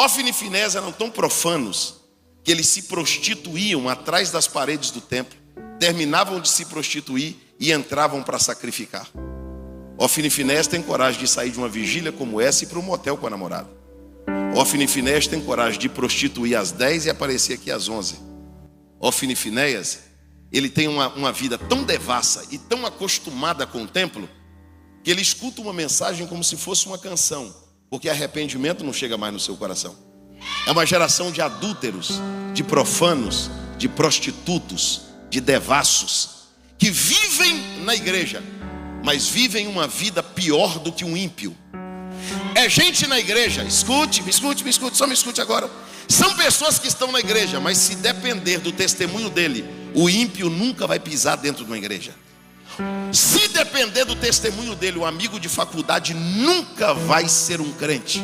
Hófni e Finéias eram tão profanos que eles se prostituíam atrás das paredes do templo, terminavam de se prostituir e entravam para sacrificar. Hófni e Finéias têm coragem de sair de uma vigília como essa e ir para um motel com a namorada. Hófni e Finéias têm coragem de prostituir às 10 e aparecer aqui às 11. Hófni e Finéias, ele tem uma vida tão devassa e tão acostumada com o templo, que ele escuta uma mensagem como se fosse uma canção, porque arrependimento não chega mais no seu coração. É uma geração de adúlteros, de profanos, de prostitutos, de devassos, que vivem na igreja, mas vivem uma vida pior do que um ímpio. É gente na igreja, escute, só me escute agora. São pessoas que estão na igreja, mas se depender do testemunho dele, o ímpio nunca vai pisar dentro de uma igreja. Se depender do testemunho dele, o amigo de faculdade nunca vai ser um crente.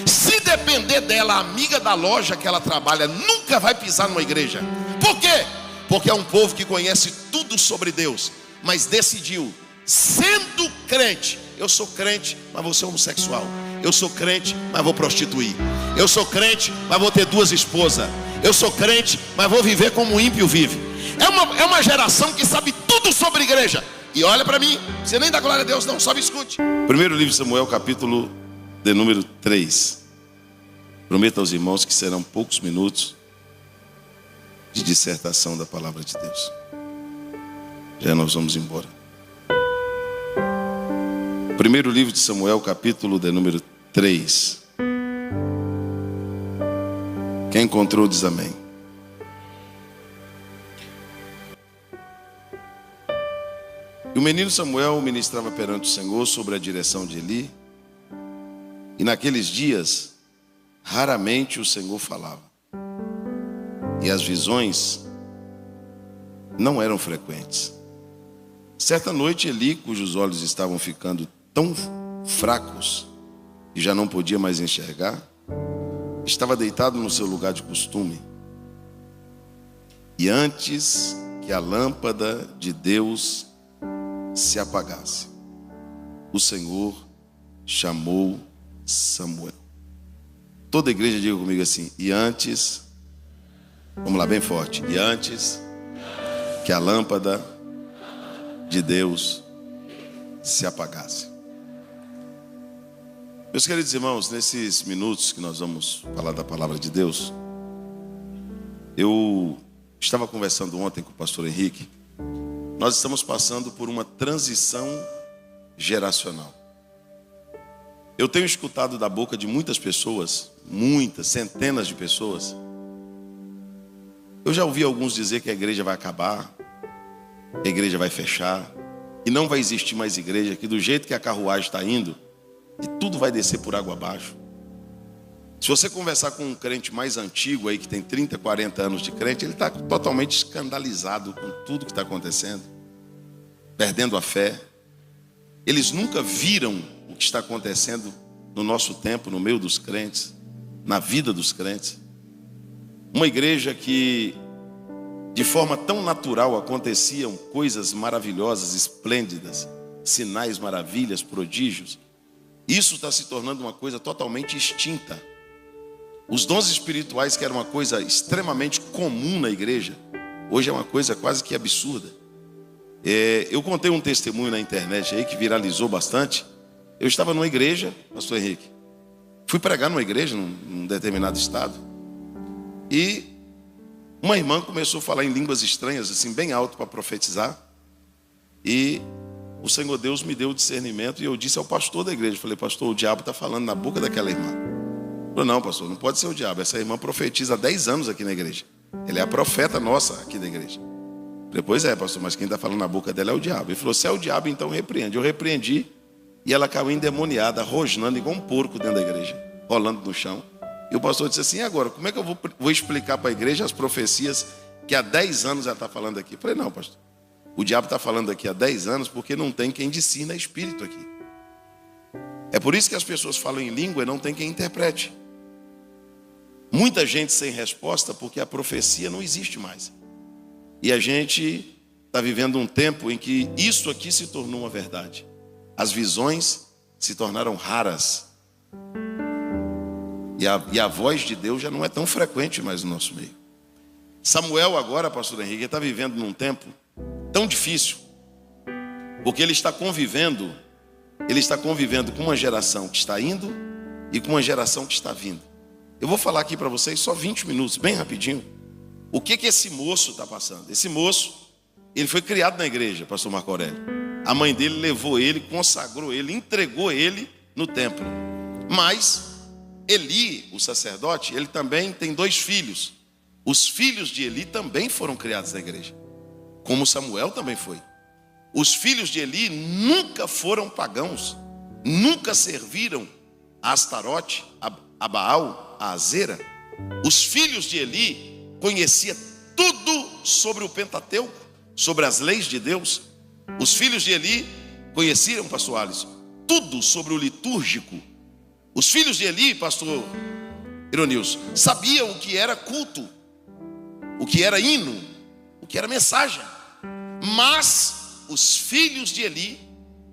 Se depender dela, a amiga da loja que ela trabalha nunca vai pisar numa igreja. Por quê? Porque é um povo que conhece tudo sobre Deus, mas decidiu, sendo crente, eu sou crente, mas vou ser homossexual. Eu sou crente, mas vou prostituir. Eu sou crente, mas vou ter 2 esposas. Eu sou crente, mas vou viver como um ímpio vive. É uma geração que sabe tudo sobre igreja. E olha para mim, você nem dá glória a Deus não, só me escute. Primeiro livro de Samuel, capítulo de número 3. Prometo aos irmãos que serão poucos minutos de dissertação da palavra de Deus. Já nós vamos embora. Primeiro livro de Samuel, capítulo de número 3. Quem encontrou diz amém. E o menino Samuel ministrava perante o Senhor sobre a direção de Eli. E naqueles dias, raramente o Senhor falava. E as visões não eram frequentes. Certa noite, Eli, cujos olhos estavam ficando tão fracos que já não podia mais enxergar, estava deitado no seu lugar de costume. E antes que a lâmpada de Deus se apagasse, o Senhor chamou Samuel. Toda a igreja diga comigo assim: e antes, vamos lá bem forte, e antes que a lâmpada de Deus se apagasse. Meus queridos irmãos, nesses minutos que nós vamos falar da palavra de Deus, eu estava conversando ontem com o pastor Henrique. Nós estamos passando por uma transição geracional. Eu tenho escutado da boca de muitas pessoas, muitas, centenas de pessoas. Eu já ouvi alguns dizer que a igreja vai acabar, a igreja vai fechar, e não vai existir mais igreja, que do jeito que a carruagem está indo, e tudo vai descer por água abaixo. Se você conversar com um crente mais antigo aí, que tem 30, 40 anos de crente, ele está totalmente escandalizado com tudo que está acontecendo, perdendo a fé. Eles nunca viram o que está acontecendo no nosso tempo, no meio dos crentes, na vida dos crentes. Uma igreja que, de forma tão natural, aconteciam coisas maravilhosas, esplêndidas, sinais, maravilhas, prodígios. Isso está se tornando uma coisa totalmente extinta. Os dons espirituais, que era uma coisa extremamente comum na igreja, hoje é uma coisa quase que absurda. Eu contei um testemunho na internet aí que viralizou bastante. Eu estava numa igreja, pastor Henrique, fui pregar numa igreja num determinado estado, e uma irmã começou a falar em línguas estranhas, assim, bem alto para profetizar. E o Senhor Deus me deu o discernimento, e eu disse ao pastor da igreja, falei: pastor, o diabo está falando na boca daquela irmã. Ele falou: não, pastor, não pode ser o diabo, essa irmã profetiza há 10 anos aqui na igreja, ela é a profeta nossa aqui da igreja. Eu falei: pois é, pastor, mas quem está falando na boca dela é o diabo. Ele falou: se é o diabo, então repreende. Eu repreendi, e ela caiu endemoniada, rosnando igual um porco dentro da igreja, rolando no chão. E o pastor disse assim: e agora, como é que eu vou explicar para a igreja as profecias que há 10 anos ela está falando aqui? Eu falei: não, pastor, o diabo está falando aqui há 10 anos porque não tem quem ensina espírito aqui. É por isso que as pessoas falam em língua e não tem quem interprete. Muita gente sem resposta porque a profecia não existe mais. E a gente está vivendo um tempo em que isso aqui se tornou uma verdade. As visões se tornaram raras. E a voz de Deus já não é tão frequente mais no nosso meio. Samuel agora, pastor Henrique, está vivendo num tempo tão difícil, porque ele está convivendo com uma geração que está indo e com uma geração que está vindo. Eu vou falar aqui para vocês só 20 minutos, bem rapidinho, o que esse moço está passando. Esse moço, ele foi criado na igreja, pastor Marco Aurélio. A mãe dele levou ele, consagrou ele, entregou ele no templo. Mas Eli, o sacerdote, ele também tem 2 filhos. Os filhos de Eli também foram criados na igreja, como Samuel também foi. Os filhos de Eli nunca foram pagãos, nunca serviram a Astarote, a Baal, a Azera. Os filhos de Eli conheciam tudo sobre o Pentateuco, sobre as leis de Deus. Os filhos de Eli conheciam, pastor Alisson, tudo sobre o litúrgico. Os filhos de Eli, pastor Ironilson, sabiam o que era culto, o que era hino, o que era mensagem. Mas os filhos de Eli,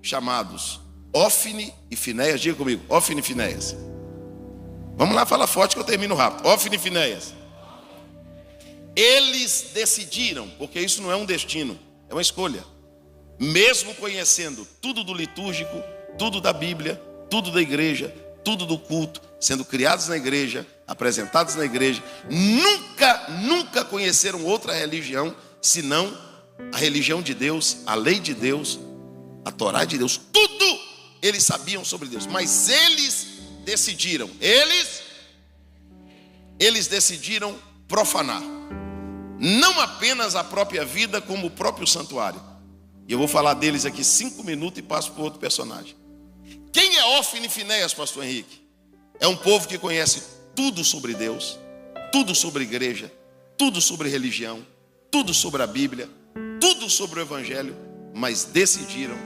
chamados Ofni e Finéias, diga comigo, Ofni e Finéias. Vamos lá, fala forte que eu termino rápido. Ofni e Finéias. Eles decidiram, porque isso não é um destino, é uma escolha. Mesmo conhecendo tudo do litúrgico, tudo da Bíblia, tudo da igreja, tudo do culto, sendo criados na igreja, apresentados na igreja, nunca conheceram outra religião, senão a religião de Deus, a lei de Deus, a Torá de Deus. Tudo eles sabiam sobre Deus, mas eles decidiram, eles decidiram profanar, não apenas a própria vida, como o próprio santuário. E eu vou falar deles aqui 5 minutos e passo para outro personagem. Quem é Ofni e Finéias, pastor Henrique? É um povo que conhece tudo sobre Deus, tudo sobre igreja, tudo sobre religião, tudo sobre a Bíblia, tudo sobre o Evangelho, mas decidiram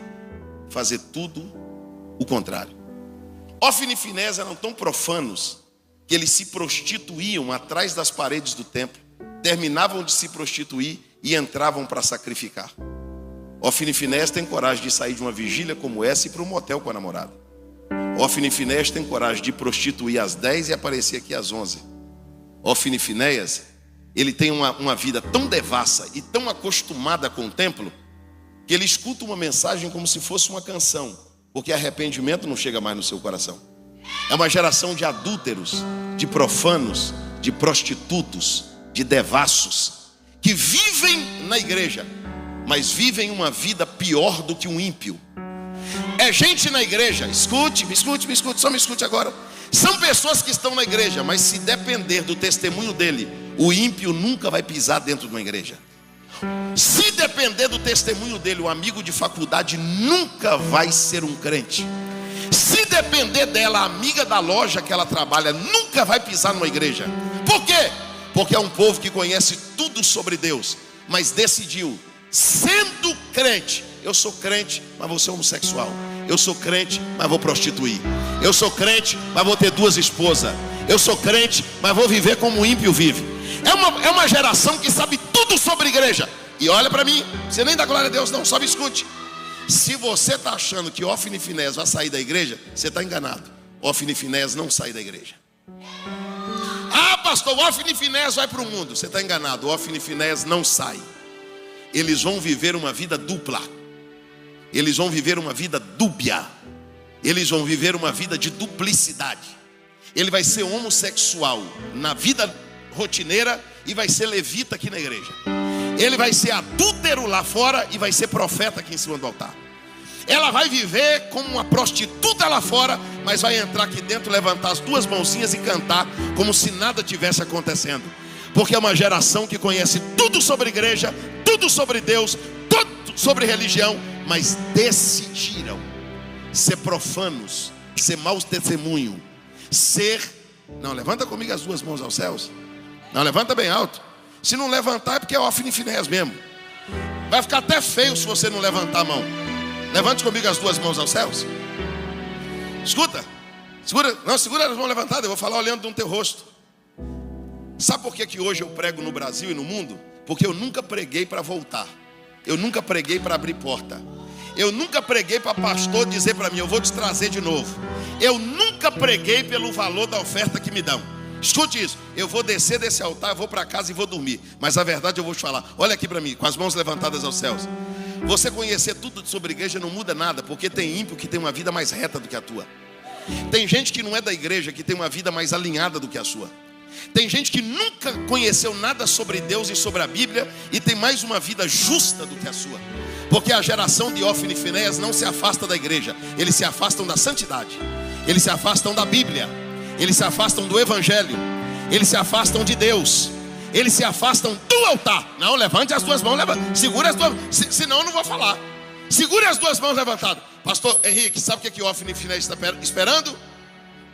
fazer tudo o contrário. Ofni e Finéias eram tão profanos que eles se prostituíam atrás das paredes do templo, terminavam de se prostituir e entravam para sacrificar. Ofni e Finéias tem coragem de sair de uma vigília como essa e ir para um motel com a namorada. Ofni e Finéias tem coragem de prostituir às 10 e aparecer aqui às 11. Ofni e Finéias, ele tem uma vida tão devassa e tão acostumada com o templo, que ele escuta uma mensagem como se fosse uma canção, porque arrependimento não chega mais no seu coração. É uma geração de adúlteros, de profanos, de prostitutos, de devassos, que vivem na igreja, mas vivem uma vida pior do que um ímpio. É gente na igreja, escute, só me escute agora. São pessoas que estão na igreja, mas se depender do testemunho dele, o ímpio nunca vai pisar dentro de uma igreja. Se depender do testemunho dele, o amigo de faculdade nunca vai ser um crente. Se depender dela, a amiga da loja que ela trabalha nunca vai pisar numa igreja. Por quê? Porque é um povo que conhece tudo sobre Deus, mas decidiu, sendo crente, eu sou crente, mas vou ser homossexual. Eu sou crente, mas vou prostituir. Eu sou crente, mas vou ter 2 esposas. Eu sou crente, mas vou viver como o ímpio vive. É uma geração que sabe tudo sobre igreja. E olha para mim, você nem dá glória a Deus não, só me escute. Se você está achando que Ofni e Finéias vai sair da igreja, você está enganado. Ofni e Finéias não sai da igreja. Ah, pastor, Ofni e Finéias vai para o mundo. Você está enganado, Ofni e Finéias não sai. Eles vão viver uma vida dupla. Eles vão viver uma vida dúbia. Eles vão viver uma vida de duplicidade. Ele vai ser homossexual na vida rotineira e vai ser levita aqui na igreja. Ele vai ser adúltero lá fora e vai ser profeta aqui em cima do altar. Ela vai viver como uma prostituta lá fora, mas vai entrar aqui dentro, levantar as 2 mãozinhas e cantar como se nada tivesse acontecendo. Porque é uma geração que conhece tudo sobre igreja, tudo sobre Deus, tudo sobre religião, mas decidiram ser profanos, ser maus testemunho, não, levanta comigo as 2 mãos aos céus. Não, levanta bem alto. Se não levantar é porque é Ofni e Finéias mesmo. Vai ficar até feio se você não levantar a mão. Levante comigo as 2 mãos aos céus. Escuta, segura as mãos levantadas. Eu vou falar olhando no teu rosto. Sabe por que hoje eu prego no Brasil e no mundo? Porque eu nunca preguei para voltar. Eu nunca preguei para abrir porta. Eu nunca preguei para pastor dizer para mim, eu vou te trazer de novo. Eu nunca preguei pelo valor da oferta que me dão. Escute isso, eu vou descer desse altar, vou para casa e vou dormir. Mas a verdade eu vou te falar, olha aqui para mim, com as mãos levantadas aos céus. Você conhecer tudo sobre igreja não muda nada, porque tem ímpio que tem uma vida mais reta do que a tua. Tem gente que não é da igreja que tem uma vida mais alinhada do que a sua. Tem gente que nunca conheceu nada sobre Deus e sobre a Bíblia e tem mais uma vida justa do que a sua. Porque a geração de Ófine e Finéias não se afasta da igreja, eles se afastam da santidade, eles se afastam da Bíblia, eles se afastam do Evangelho, eles se afastam de Deus, eles se afastam do altar. Não, levante as duas mãos, segura as duas, senão eu não vou falar. Segure as duas mãos levantadas. Pastor Henrique, sabe o que o Ófine e Finéias está esperando?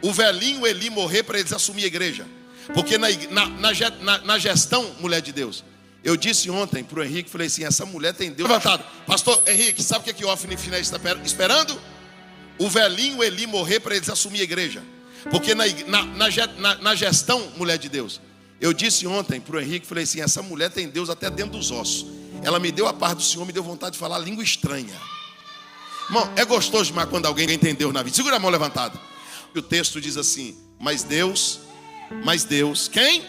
O velhinho Eli morrer para eles assumir a igreja. Porque na gestão, mulher de Deus, eu disse ontem para o Henrique, falei assim, essa mulher tem Deus levantado. Pastor Henrique, sabe o que o Ófine e Finéias está esperando? O velhinho Eli morrer para eles assumir a igreja. Porque na gestão, mulher de Deus, eu disse ontem para o Henrique, falei assim, essa mulher tem Deus até dentro dos ossos. Ela me deu a paz do Senhor, me deu vontade de falar língua estranha. Irmão, é gostoso demais quando alguém entendeu na vida. Segura a mão levantada. E o texto diz assim, mas Deus, quem?